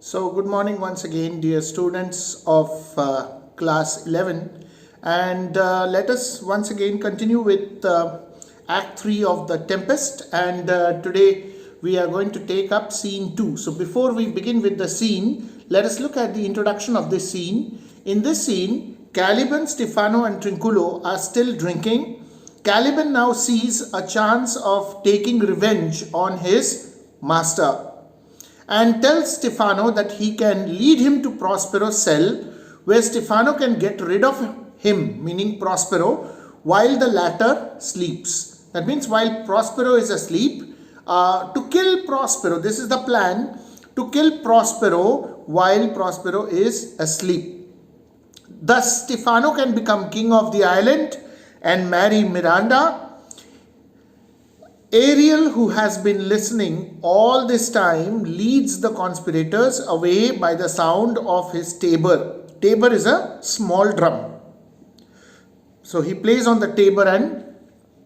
So, good morning once again, dear students of class 11. And let us once again continue with Act 3 of the Tempest. And today we are going to take up scene 2. So, before we begin with the scene, let us look at the introduction of this scene. In this scene, Caliban, Stefano, and Trinculo are still drinking. Caliban now sees a chance of taking revenge on his master and tells Stefano that he can lead him to Prospero's cell, where Stefano can get rid of him, meaning Prospero, while the latter sleeps. That means while Prospero is asleep, to kill Prospero. This is the plan, to kill Prospero while Prospero is asleep. Thus, Stefano can become king of the island and marry Miranda. Ariel, who has been listening all this time, leads the conspirators away by the sound of his tabor. Tabor is a small drum. So he plays on the tabor and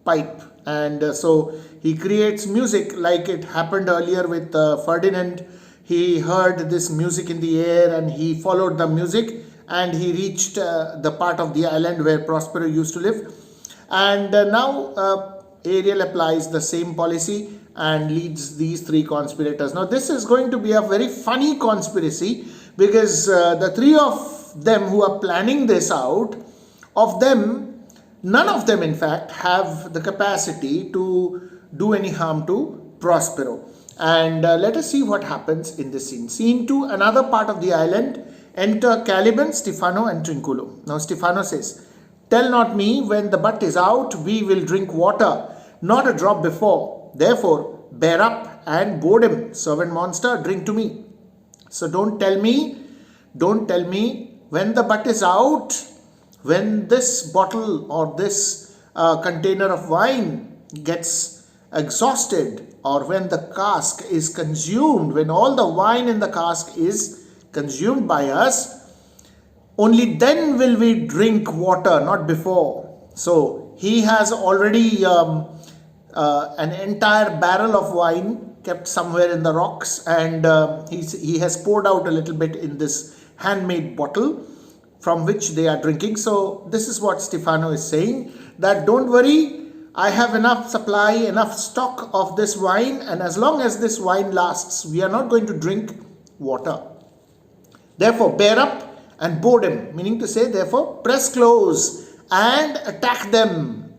pipe. And so he creates music like it happened earlier with Ferdinand. He heard this music in the air and he followed the music and he reached the part of the island where Prospero used to live. And now Ariel applies the same policy and leads these three conspirators. Now this is going to be a very funny conspiracy because the three of them who are planning this out, of them, none of them in fact have the capacity to do any harm to Prospero. And let us see what happens in this scene. Scene 2, another part of the island. Enter Caliban, Stefano and Trinculo. Now Stefano says, "Tell not me, when the butt is out, we will drink water, not a drop before. Therefore, bear up and board him. Servant monster, drink to me." So don't tell me when the butt is out, when this bottle or this container of wine gets exhausted, or when the cask is consumed, when all the wine in the cask is consumed by us, only then will we drink water, not before. So he has already an entire barrel of wine kept somewhere in the rocks, and he has poured out a little bit in this handmade bottle from which they are drinking. So this is what Stefano is saying, that don't worry, I have enough supply, enough stock of this wine, and as long as this wine lasts, we are not going to drink water. Therefore, bear up and board him, meaning to say, therefore, press close and attack them.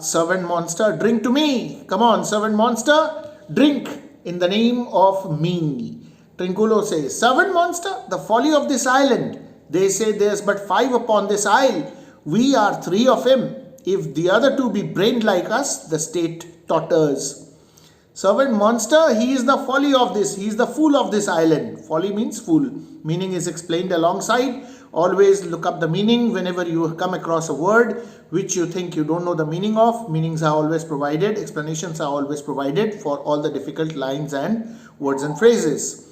Servant monster, drink to me. Come on, servant monster, drink in the name of me. Trinculo says, "Servant monster, the folly of this island. They say there's but 5 upon this isle. We are 3 of him. If the other 2 be brained like us, the state totters." Servant monster, he is the folly of this. He is the fool of this island. Folly means fool. Meaning is explained alongside. Always look up the meaning whenever you come across a word which you think you don't know the meaning of. Meanings are always provided. Explanations are always provided for all the difficult lines and words and phrases.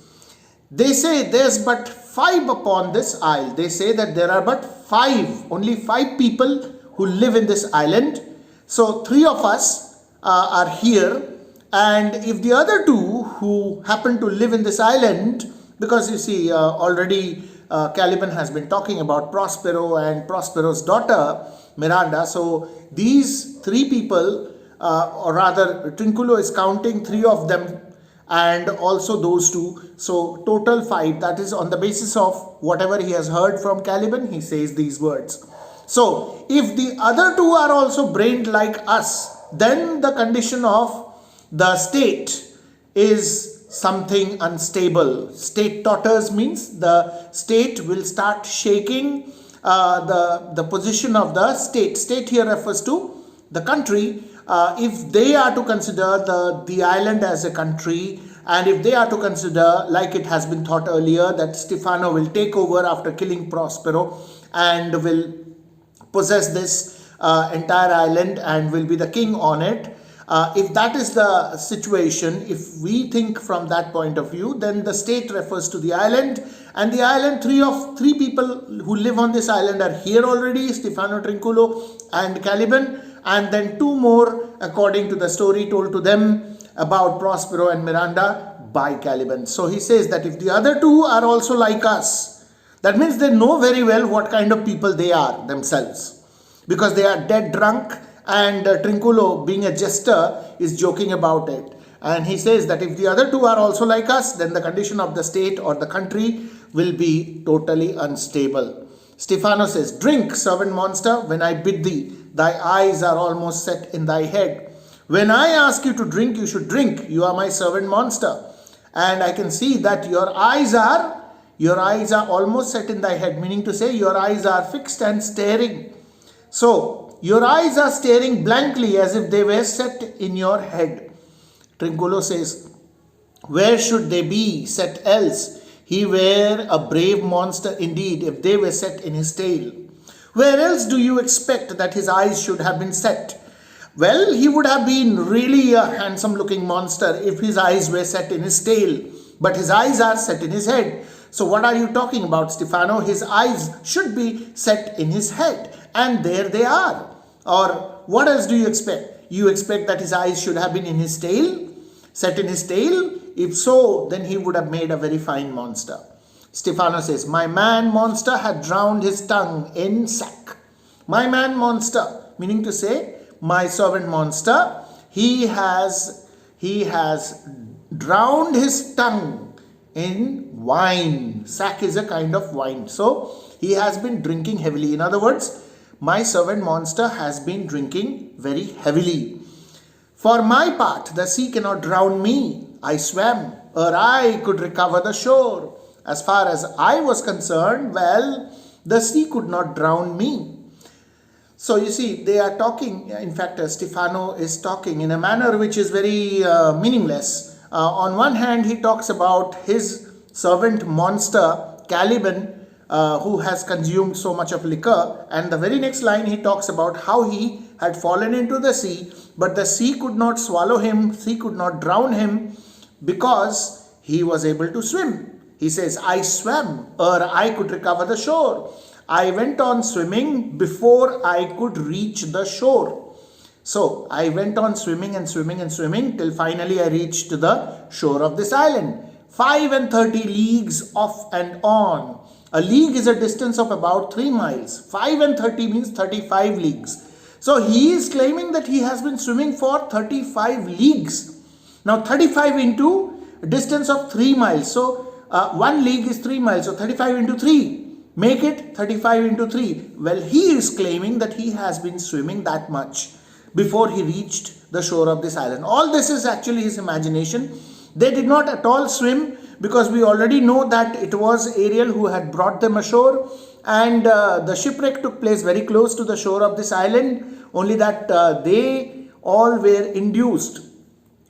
They say there's but 5 upon this isle. They say that there are but 5, only 5 people who live in this island. So 3 of us are here. And if the other 2 who happen to live in this island, because you see already Caliban has been talking about Prospero and Prospero's daughter Miranda. So these 3 people, or rather Trinculo is counting 3 of them and also those 2. So total 5. That is on the basis of whatever he has heard from Caliban, he says these words. So if the other 2 are also brained like us, then the condition of the state is something unstable. State totters means the state will start shaking. The position of the state. State here refers to the country. If they are to consider the island as a country, and if they are to consider, like it has been thought earlier, that Stefano will take over after killing Prospero and will possess this entire island and will be the king on it. If that is the situation, if we think from that point of view, then the state refers to the island, and the island, 3 people who live on this island are here already, Stefano, Trinculo and Caliban, and then 2 more according to the story told to them about Prospero and Miranda, by Caliban. So he says that if the other two are also like us, that means they know very well what kind of people they are themselves, because they are dead drunk, and Trinculo, being a jester, is joking about it. And he says that if the other two are also like us, then the condition of the state or the country will be totally unstable. Stephano says, drink, servant monster, when I bid thee. Thy eyes are almost set in thy head. When I ask you to drink, you should drink. You are my servant monster. And I can see that your eyes are almost set in thy head, meaning to say your eyes are fixed and staring. So, your eyes are staring blankly as if they were set in your head. Trinculo says, where should they be set else? He were a brave monster indeed if they were set in his tail. Where else do you expect that his eyes should have been set? Well, he would have been really a handsome looking monster if his eyes were set in his tail. But his eyes are set in his head. So what are you talking about, Stephano? His eyes should be set in his head. And there they are. Or what else do you expect? You expect that his eyes should have been in his tail? Set in his tail? If so, then he would have made a very fine monster. Stephano says, my man monster had drowned his tongue in sack. My man monster, meaning to say, my servant monster, he has drowned his tongue in wine. Sack is a kind of wine. So, he has been drinking heavily. In other words, my servant monster has been drinking very heavily. For my part, the sea cannot drown me. I swam, or I could recover the shore. As far as I was concerned, well, the sea could not drown me. So you see, they are talking, in fact, Stephano is talking in a manner which is very meaningless. On one hand, he talks about his servant monster, Caliban, who has consumed so much of liquor. And the very next line, he talks about how he had fallen into the sea, but the sea could not swallow him, sea could not drown him, because he was able to swim. He says, I swam, or I could recover the shore. I went on swimming before I could reach the shore. So, I went on swimming and swimming and swimming till finally I reached the shore of this island. 35 leagues off and on. A league is a distance of about 3 miles. 35 means 35 leagues. So, he is claiming that he has been swimming for 35 leagues. Now, 35 into a distance of 3 miles. So, 1 league is 3 miles. So, 35 into 3. Make it 35 into 3. Well, he is claiming that he has been swimming that much before he reached the shore of this island. All this is actually his imagination. They did not at all swim, because we already know that it was Ariel who had brought them ashore, and the shipwreck took place very close to the shore of this island, only that they all were induced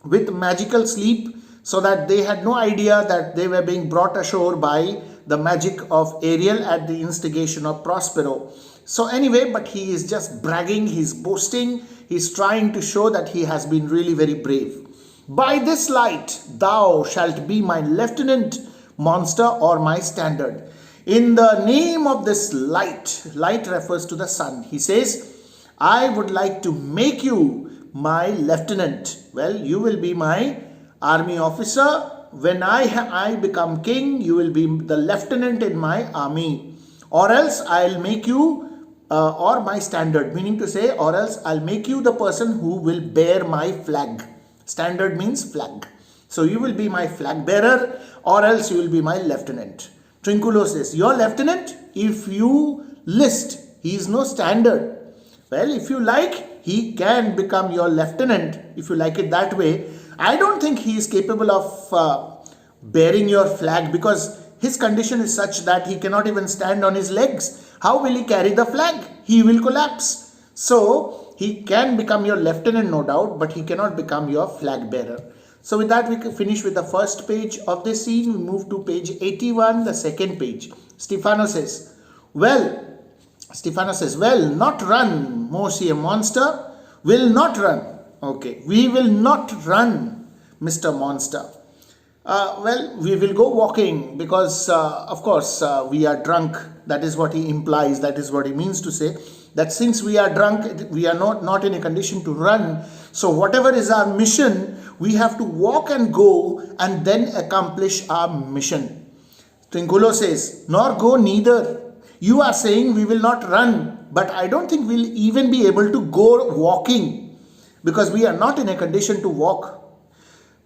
with magical sleep, so that they had no idea that they were being brought ashore by the magic of Ariel at the instigation of Prospero. So anyway, but he is just bragging, he's boasting, he's trying to show that he has been really very brave. By this light, thou shalt be my lieutenant monster, or my standard. In the name of this light, light refers to the sun. He says, I would like to make you my lieutenant. Well, you will be my army officer. When I become king, you will be the lieutenant in my army. Or else I'll make you, or my standard, meaning to say, or else I'll make you the person who will bear my flag. Standard means flag. So you will be my flag bearer, or else you will be my lieutenant. Trinculo says, your lieutenant, if you list, he is no standard. Well, if you like, he can become your lieutenant, if you like it that way. I don't think he is capable of bearing your flag, because his condition is such that he cannot even stand on his legs. How will he carry the flag? He will collapse. So, he can become your lieutenant, no doubt, but he cannot become your flag bearer. So, with that, we can finish with the first page of this scene. We move to page 81, the second page. Stephano says, well, not run, Monsieur Monster, will not run. Okay, we will not run, Mr. Monster. Well, we will go walking, because, of course, we are drunk. That is what he implies. That is what he means to say. that since we are drunk, we are not in a condition to run. So whatever is our mission, we have to walk and go and then accomplish our mission. Trinculo says, nor go neither. You are saying we will not run, but I don't think we'll even be able to go walking because we are not in a condition to walk.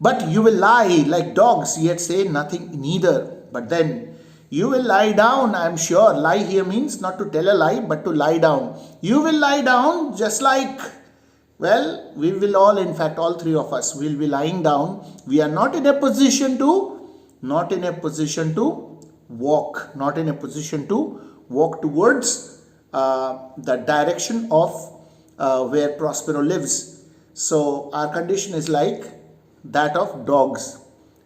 But you will lie like dogs, yet say nothing neither. But then you will lie down, I am sure. Lie here means not to tell a lie, but to lie down. You will lie down just like, well, we will all, in fact, all three of us will be lying down. We are not in a position to walk, not in a position to walk towards the direction of where Prospero lives. So our condition is like that of dogs,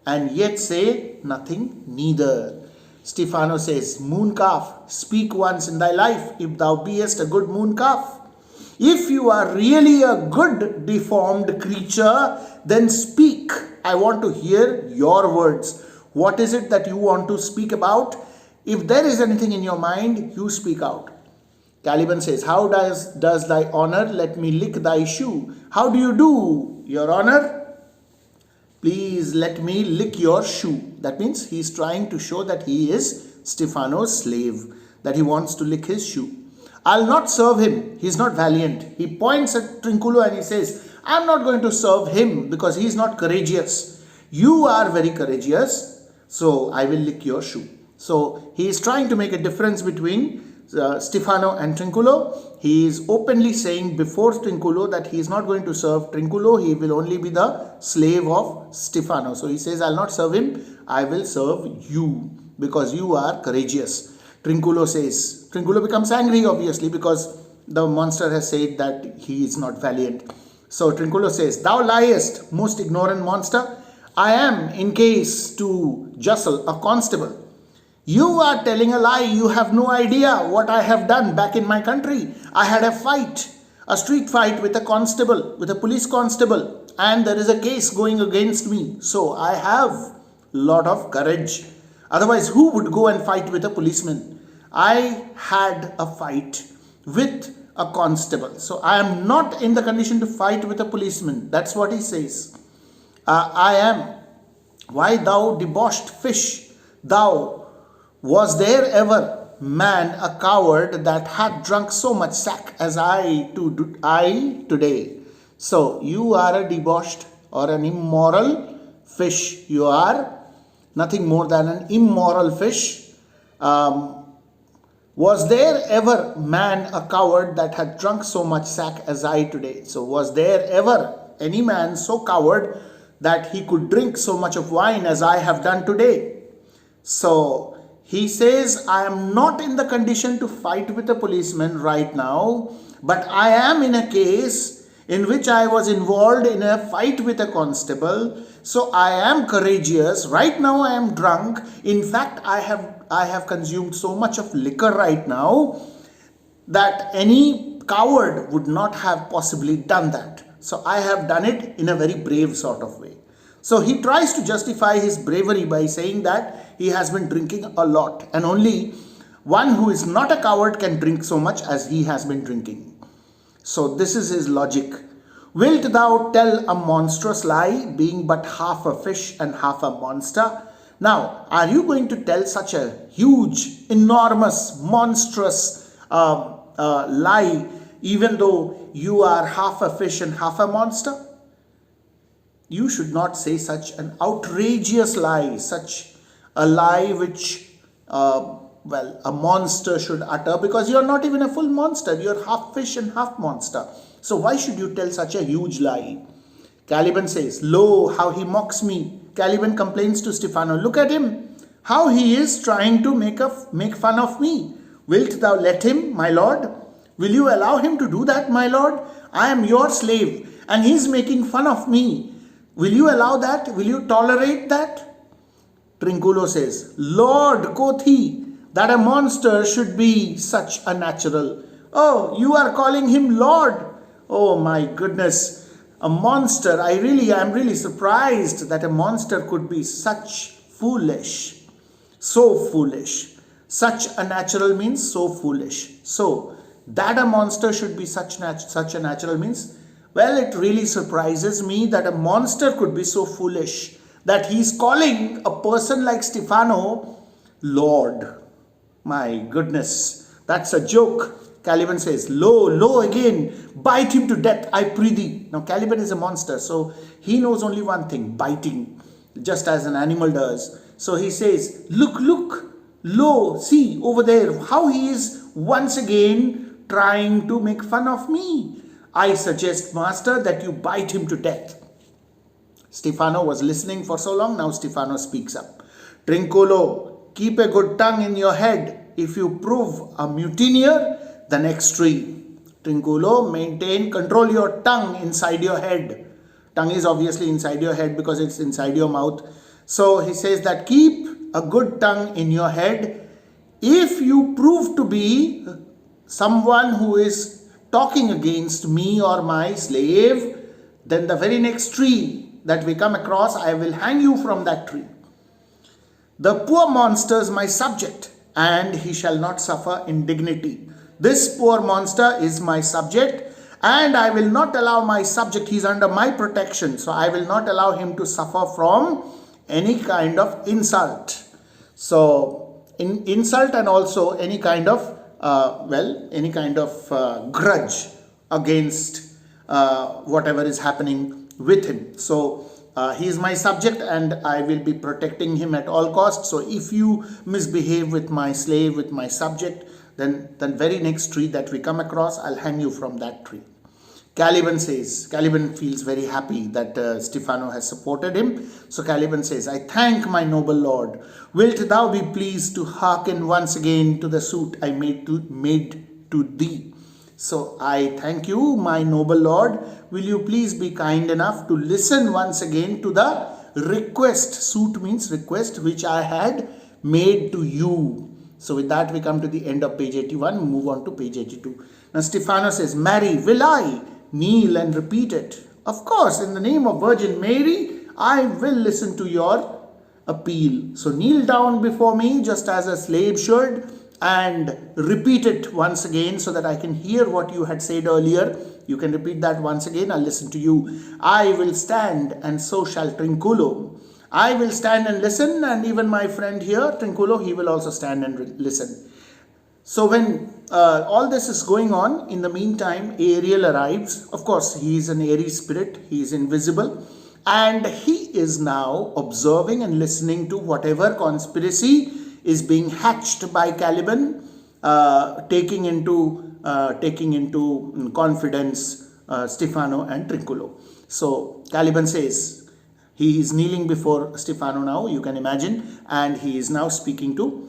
and yet say nothing neither. Stefano says, moon calf, speak once in thy life, if thou beest a good moon calf. If you are really a good deformed creature, then speak. I want to hear your words. What is it that you want to speak about? If there is anything in your mind, you speak out. Caliban says, how does thy honor let me lick thy shoe? How do you do, your honor? Please let me lick your shoe. That means he is trying to show that he is Stefano's slave, that he wants to lick his shoe. I'll not serve him. He is not valiant. He points at Trinculo and he says, I'm not going to serve him because he is not courageous. You are very courageous, so I will lick your shoe. So he is trying to make a difference between Stefano and Trinculo. He is openly saying before Trinculo that he is not going to serve Trinculo. He will only be the slave of Stefano. So he says, I'll not serve him. I will serve you because you are courageous. Trinculo becomes angry, obviously, because the monster has said that he is not valiant. So Trinculo says, thou liest, most ignorant monster. I am in case to jostle a constable. You are telling a lie. You have no idea what I have done back in my country. I had a street fight with a constable, with a police constable, and there is a case going against me. So I have a lot of courage. Otherwise, who would go and fight with a policeman? I had a fight with a constable. So I am not in the condition to fight with a policeman. That's what he says. I am. Why, thou debauched fish, thou, was there ever man a coward that had drunk so much sack as I today? So you are a debauched or an immoral fish. You are nothing more than an immoral fish. Was there ever man a coward that had drunk so much sack as I today? So was there ever any man so coward that he could drink so much of wine as I have done today? So he says, I am not in the condition to fight with a policeman right now, but I am in a case in which I was involved in a fight with a constable. So I am courageous. Right now I am drunk. In fact, I have consumed so much of liquor right now that any coward would not have possibly done that. So I have done it in a very brave sort of way. So he tries to justify his bravery by saying that he has been drinking a lot, and only one who is not a coward can drink so much as he has been drinking. So this is his logic. Wilt thou tell a monstrous lie, being but half a fish and half a monster? Now, are you going to tell such a huge, enormous, monstrous lie, even though you are half a fish and half a monster? You should not say such an outrageous lie, such a lie which, a monster should utter, because you are not even a full monster. You are half fish and half monster. So why should you tell such a huge lie? Caliban says, lo, how he mocks me. Caliban complains to Stefano, look at him, how he is trying to make fun of me. Wilt thou let him, my lord? Will you allow him to do that, my lord? I am your slave, and he is making fun of me. Will you allow that? Will you tolerate that? Trinculo says, Lord, quoth he, that a monster should be such a natural. Oh, you are calling him Lord. Oh my goodness. A monster. I am really surprised that a monster could be such foolish. So foolish. Such a natural means so foolish. So that a monster should be such a natural means. Well, it really surprises me that a monster could be so foolish that he's calling a person like Stefano Lord. My goodness, that's a joke. Caliban says, lo, lo again, bite him to death, I prithee. Now, Caliban is a monster, so he knows only one thing, biting, just as an animal does. So he says, look, look, lo, see over there, how he is once again trying to make fun of me. I suggest, master, that you bite him to death. Stefano was listening for so long, now Stefano speaks up. Trinculo, keep a good tongue in your head. If you prove a mutineer, the next tree. Trinculo, control your tongue inside your head. Tongue is obviously inside your head because it's inside your mouth. So he says that keep a good tongue in your head. If you prove to be someone who is talking against me or my slave, then the very next tree that we come across, I will hang you from that tree. The poor monster is my subject, and he shall not suffer indignity. This poor monster is my subject, and I will not allow my subject, he is under my protection, so I will not allow him to suffer from any kind of insult. So, insult and also any kind of grudge against whatever is happening with him. So he is my subject and I will be protecting him at all costs. So if you misbehave with my slave, with my subject, then the very next tree that we come across, I'll hang you from that tree. Caliban feels very happy that Stefano has supported him. So Caliban says, I thank my noble lord. Wilt thou be pleased to hearken once again to the suit I made to thee? So I thank you, my noble lord. Will you please be kind enough to listen once again to the request. Suit means request, which I had made to you. So with that we come to the end of page 81. Move on to page 82. Now Stefano says, Mary, will I kneel and repeat it? Of course, in the name of Virgin Mary, I will listen to your appeal. So kneel down before me just as a slave should and repeat it once again so that I can hear what you had said earlier. You can repeat that once again. I'll listen to you. I will stand and so shall Trinculo. I will stand and listen, and even my friend here, Trinculo, he will also stand and listen. So when all this is going on, in the meantime, Ariel arrives. Of course, he is an airy spirit. He is invisible. And he is now observing and listening to whatever conspiracy is being hatched by Caliban, taking into confidence Stefano and Trinculo. So Caliban says, he is kneeling before Stefano now, you can imagine, and he is now speaking to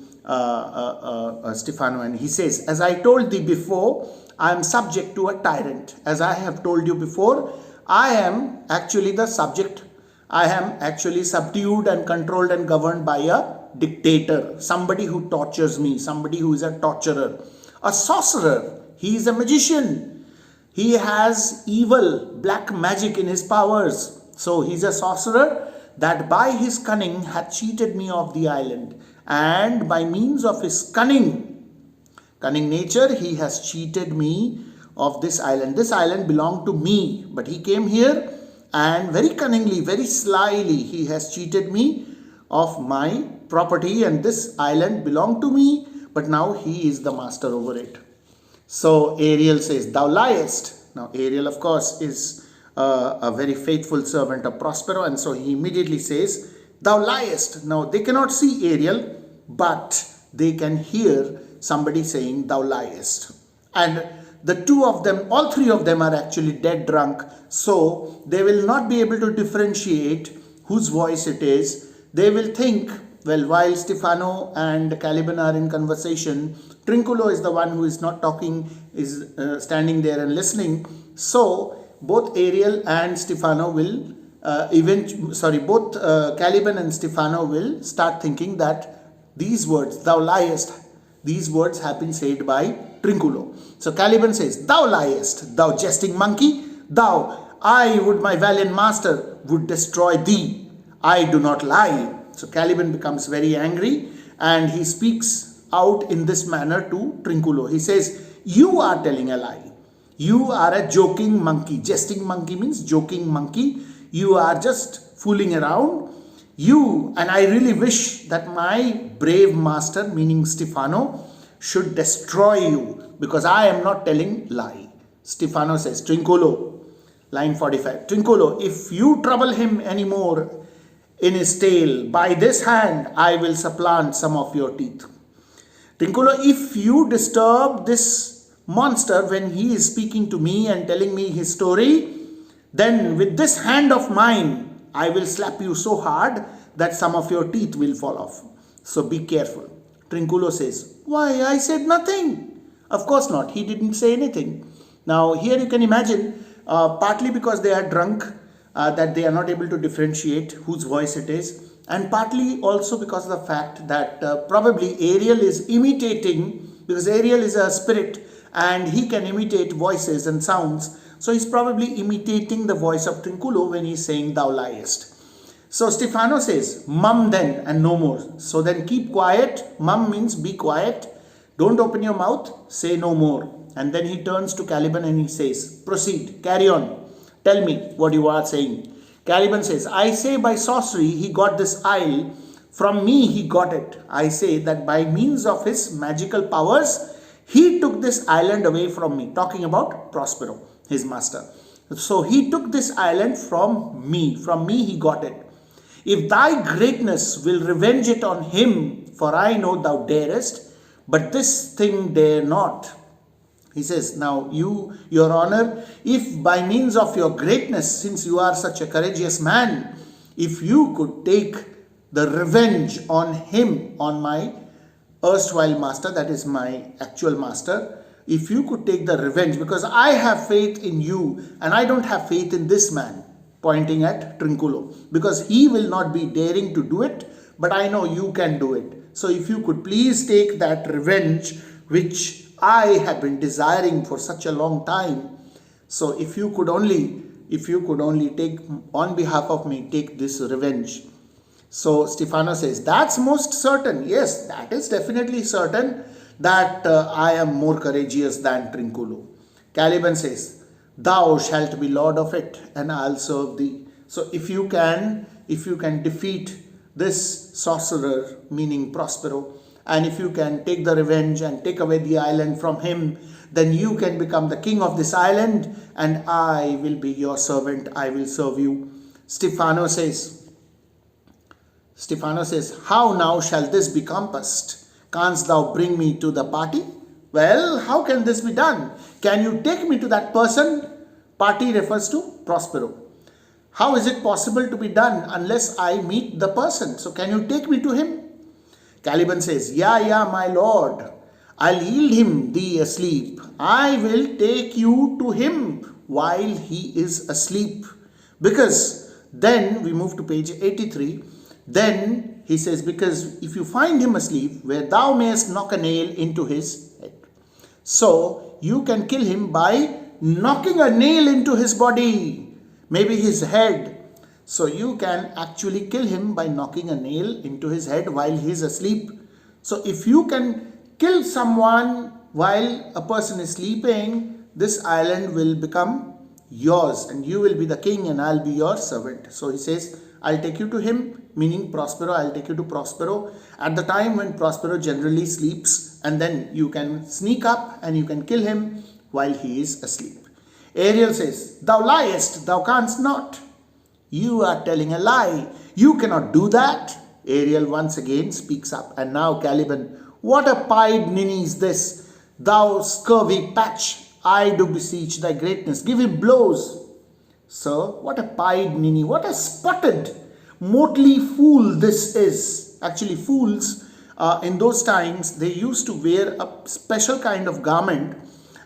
Stefano, and he says, as I told thee before, I am subject to a tyrant. As I have told you before, I am actually the subject. I am actually subdued and controlled and governed by a dictator, somebody who tortures me, somebody who is a torturer, a sorcerer. He is a magician. He has evil, black magic in his powers. So he is a sorcerer that by his cunning hath cheated me of the island, and by means of his cunning nature, he has cheated me of this island. This island belonged to me, but he came here and very cunningly, very slyly, he has cheated me of my property, and this island belonged to me, but now he is the master over it. So Ariel says, thou liest. Now Ariel, of course, is a very faithful servant of Prospero, and so he immediately says, thou liest. Now they cannot see Ariel, but they can hear somebody saying, thou liest. And the two of them, all three of them are actually dead drunk, so they will not be able to differentiate whose voice it is. They will think, well, while Stefano and Caliban are in conversation, Trinculo is the one who is not talking, is standing there and listening. So both Ariel and Stefano will both Caliban and Stefano will start thinking that these words, thou liest, these words have been said by Trinculo. So Caliban says, thou liest, thou jesting monkey, thou, I would, my valiant master, would destroy thee. I do not lie. So Caliban becomes very angry and he speaks out in this manner to Trinculo. He says, you are telling a lie. You are a joking monkey. Jesting monkey means joking monkey. You are just fooling around. You, and I really wish that my brave master, meaning Stefano, should destroy you, because I am not telling lie. Stefano says, Trincolo, line 45, Trincolo, if you trouble him anymore in his tail, by this hand I will supplant some of your teeth. Trincolo, if you disturb this monster when he is speaking to me and telling me his story, then with this hand of mine, I will slap you so hard that some of your teeth will fall off. So be careful. Trinculo says, why, I said nothing. Of course not. He didn't say anything. Now here you can imagine, partly because they are drunk, that they are not able to differentiate whose voice it is, and partly also because of the fact that probably Ariel is imitating, because Ariel is a spirit and he can imitate voices and sounds. So he's probably imitating the voice of Trinculo when he's saying thou liest. So Stefano says, mum then and no more. So then keep quiet. Mum means be quiet. Don't open your mouth. Say no more. And then he turns to Caliban and he says, proceed, carry on. Tell me what you are saying. Caliban says, I say by sorcery he got this isle. From me he got it. I say that by means of his magical powers, he took this island away from me. Talking about Prospero, his master. So he took this island from me. From me he got it. If thy greatness will revenge it on him, for I know thou darest, but this thing dare not. He says, now you, your honor, if by means of your greatness, since you are such a courageous man, if you could take the revenge on him, on my erstwhile master, that is my actual master, if you could take the revenge, because I have faith in you and I don't have faith in this man, pointing at Trinculo, because he will not be daring to do it, but I know you can do it. So if you could please take that revenge which I have been desiring for such a long time. So if you could only take on behalf of me, take this revenge. So Stefano says, that's most certain. Yes, that is definitely certain that I am more courageous than Trinculo. Caliban says, thou shalt be lord of it and I'll serve thee. So if you can defeat this sorcerer, meaning Prospero, and if you can take the revenge and take away the island from him, then you can become the king of this island and I will be your servant. I will serve you. Stefano says, how now shall this be compassed? Canst thou bring me to the party? Well, how can this be done? Can you take me to that person? Party refers to Prospero. How is it possible to be done unless I meet the person? So can you take me to him? Caliban says, yeah, my lord. I'll yield him thee asleep. I will take you to him while he is asleep. Because then we move to page 83. Then he says, because if you find him asleep, where thou mayest knock a nail into his head. So you can kill him by knocking a nail into his body, maybe his head. So you can actually kill him by knocking a nail into his head while he is asleep. So if you can kill someone while a person is sleeping, this island will become yours and you will be the king and I'll be your servant. So he says, I'll take you to him, meaning Prospero. I'll take you to Prospero at the time when Prospero generally sleeps, and then you can sneak up and you can kill him while he is asleep. Ariel says, thou liest, thou canst not. You are telling a lie. You cannot do that. Ariel once again speaks up. And now Caliban, what a pied ninny is this? Thou scurvy patch, I do beseech thy greatness. Give him blows. Sir, what a pied ninny, what a spotted, motley fool this is. Actually, fools in those times, they used to wear a special kind of garment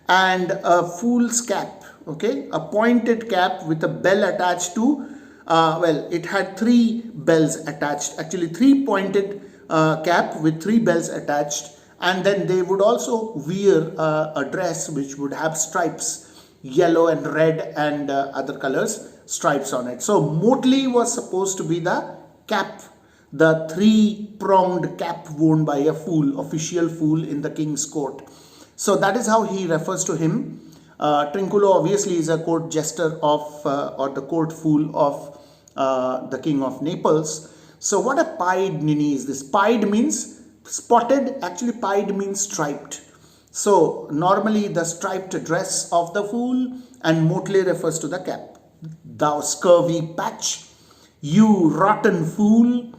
and a fool's cap. Okay, a pointed cap with a bell attached to it had 3 bells attached, actually 3 pointed cap with 3 bells attached, and then they would also wear a dress which would have stripes, yellow and red and other colors, stripes on it. So motley was supposed to be the cap, the 3-pronged cap worn by a fool, official fool in the king's court. So that is how he refers to him. Trinculo obviously is a court jester of, or the court fool of the king of Naples. So what a pied ninny is this? Pied means spotted, actually pied means striped. So normally the striped dress of the fool, and motley refers to the cap. Thou scurvy patch, you rotten fool,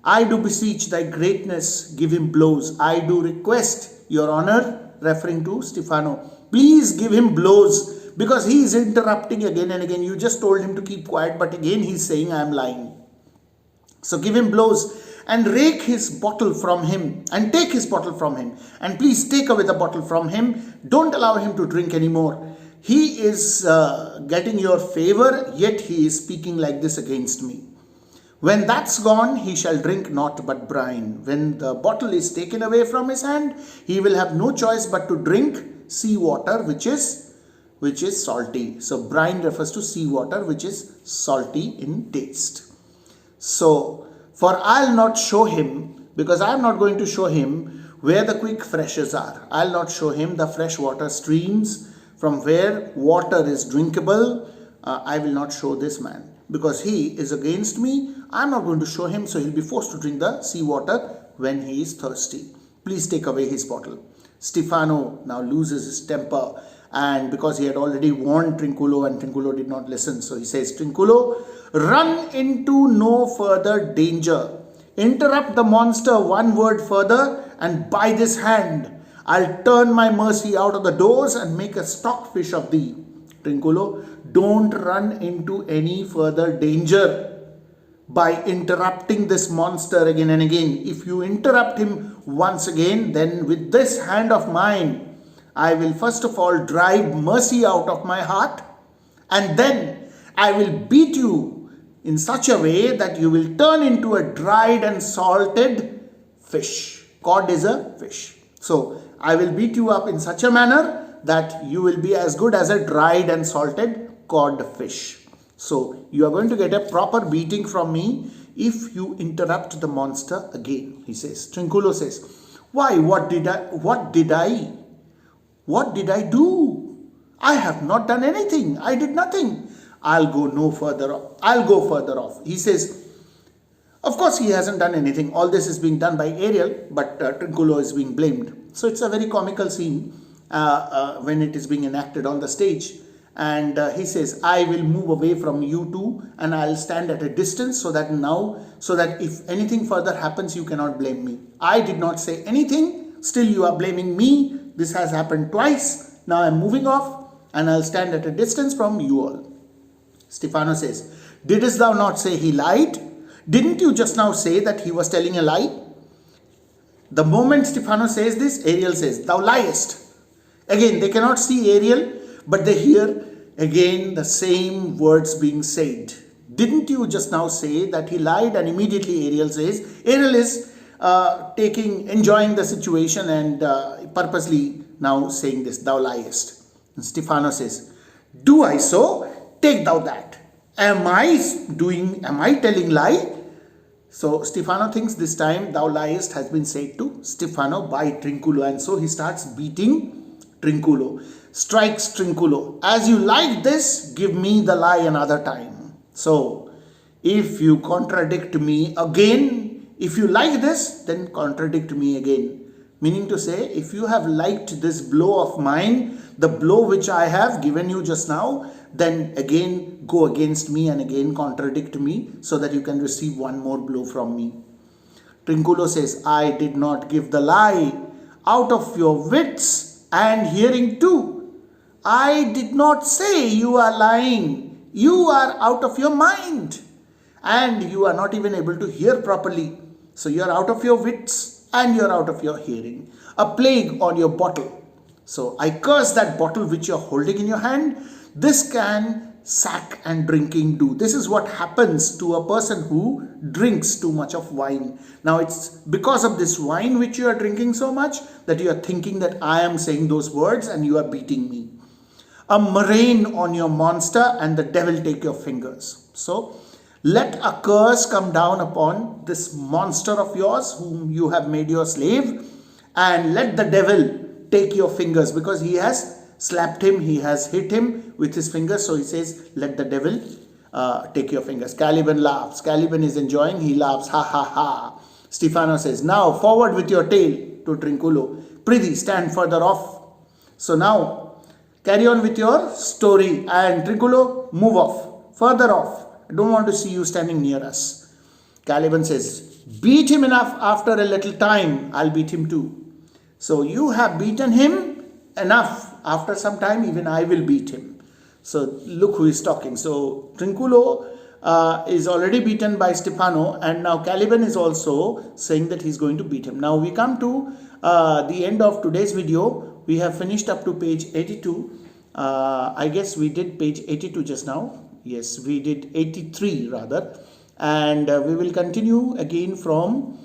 I do beseech thy greatness, give him blows. I do request, your honor, referring to Stefano, please give him blows, because he is interrupting again and again. You just told him to keep quiet, but again he is saying I am lying. So give him blows and rake his bottle from him and take his bottle from him. And please take away the bottle from him. Don't allow him to drink anymore. He is getting your favor, yet he is speaking like this against me. When that's gone, he shall drink naught but brine. When the bottle is taken away from his hand, he will have no choice but to drink sea water, which is salty. So brine refers to sea water, which is salty in taste. So, for I'll not show him, because I'm not going to show him where the quick freshes are. I'll not show him the fresh water streams from where water is drinkable. I will not show this man, because he is against me. I'm not going to show him, so he'll be forced to drink the sea water when he is thirsty. Please take away his bottle. Stefano now loses his temper, and because he had already warned Trinculo and Trinculo did not listen, so he says, Trinculo, run into no further danger. Interrupt the monster one word further, and by this hand I'll turn my mercy out of the doors and make a stockfish of thee. Trinculo, don't run into any further danger by interrupting this monster again and again. If you interrupt him once again, then with this hand of mine, I will first of all drive mercy out of my heart, and then I will beat you in such a way that you will turn into a dried and salted fish. Cod is a fish. So I will beat you up in such a manner that you will be as good as a dried and salted cod fish. So you are going to get a proper beating from me if you interrupt the monster again, he says. Trinculo says, why, what did I do? I have not done anything. I did nothing. I'll go further off. He says, of course he hasn't done anything. All this is being done by Ariel, but Trinculo is being blamed. So it's a very comical scene when it is being enacted on the stage. And he says, I will move away from you two, and I'll stand at a distance so that if anything further happens, you cannot blame me. I did not say anything. Still you are blaming me. This has happened twice. Now I'm moving off, and I'll stand at a distance from you all. Stefano says, didst thou not say he lied? Didn't you just now say that he was telling a lie? The moment Stefano says this, Ariel says, thou liest. Again, they cannot see Ariel, but they hear again the same words being said. Didn't you just now say that he lied? And immediately Ariel says, Ariel is enjoying the situation and purposely now saying this, thou liest. And Stefano says, do I so? Take thou that. Am I telling lie? So Stefano thinks this time thou liest has been said to Stefano by Trinculo, and so he starts beating Trinculo, strikes Trinculo. As you like this, give me the lie another time. So if you contradict me again, if you like this, then contradict me again. Meaning to say, if you have liked this blow of mine, the blow which I have given you just now, then again go against me and again contradict me so that you can receive one more blow from me. Trinculo says, I did not give the lie. Out of your wits and hearing too. I did not say you are lying. You are out of your mind. And you are not even able to hear properly. So you are out of your wits and you are out of your hearing. A plague on your bottle. So I curse that bottle which you are holding in your hand. This can sack and drinking do. This is what happens to a person who drinks too much of wine. Now it's because of this wine which you are drinking so much that you are thinking that I am saying those words and you are beating me. A murrain on your monster and the devil take your fingers. So let a curse come down upon this monster of yours whom you have made your slave, and let the devil take your fingers, because he has slapped him, he has hit him with his fingers. So he says, let the devil take your fingers. Caliban laughs. Caliban is enjoying. He laughs. Ha ha ha. Stefano says, now forward with your tail to Trinculo. Prithee, stand further off. So now carry on with your story, and Trinculo, move off, further off. I don't want to see you standing near us. Caliban says, beat him enough, after a little time I'll beat him too. So you have beaten him enough, after some time even I will beat him. So look who is talking. So Trinculo is already beaten by Stefano, and now Caliban is also saying that he's going to beat him. Now we come to the end of today's video. We have finished up to page 82. I guess we did page 82 just now. Yes, we did 83 rather. And we will continue again from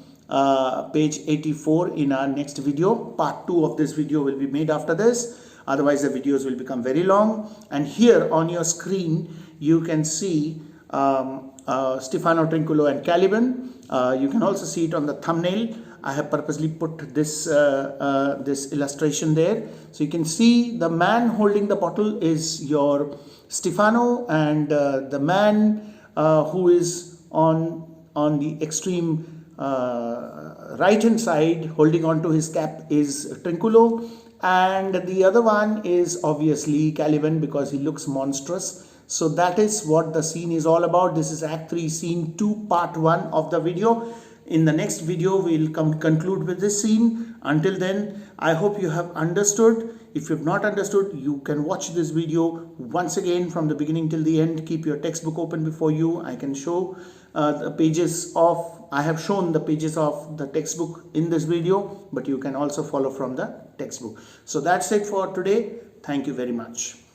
page 84 in our next video. Part 2 of this video will be made after this. Otherwise the videos will become very long. And here on your screen you can see Stefano, Trinculo and Caliban. You can also see it on the thumbnail. I have purposely put this this illustration there. So you can see the man holding the bottle is your Stefano, and the man who is on the extreme right hand side holding on to his cap is Trinculo, and the other one is obviously Caliban, because he looks monstrous. So that is what the scene is all about. This is Act 3, Scene 2, Part 1 of the video. In the next video we will conclude with this scene. Until then, I hope you have understood. If you have not understood, you can watch this video once again from the beginning till the end. Keep your textbook open before you. I can show the pages of, I have shown the pages of the textbook in this video, but you can also follow from the textbook. So that's it for today. Thank you very much.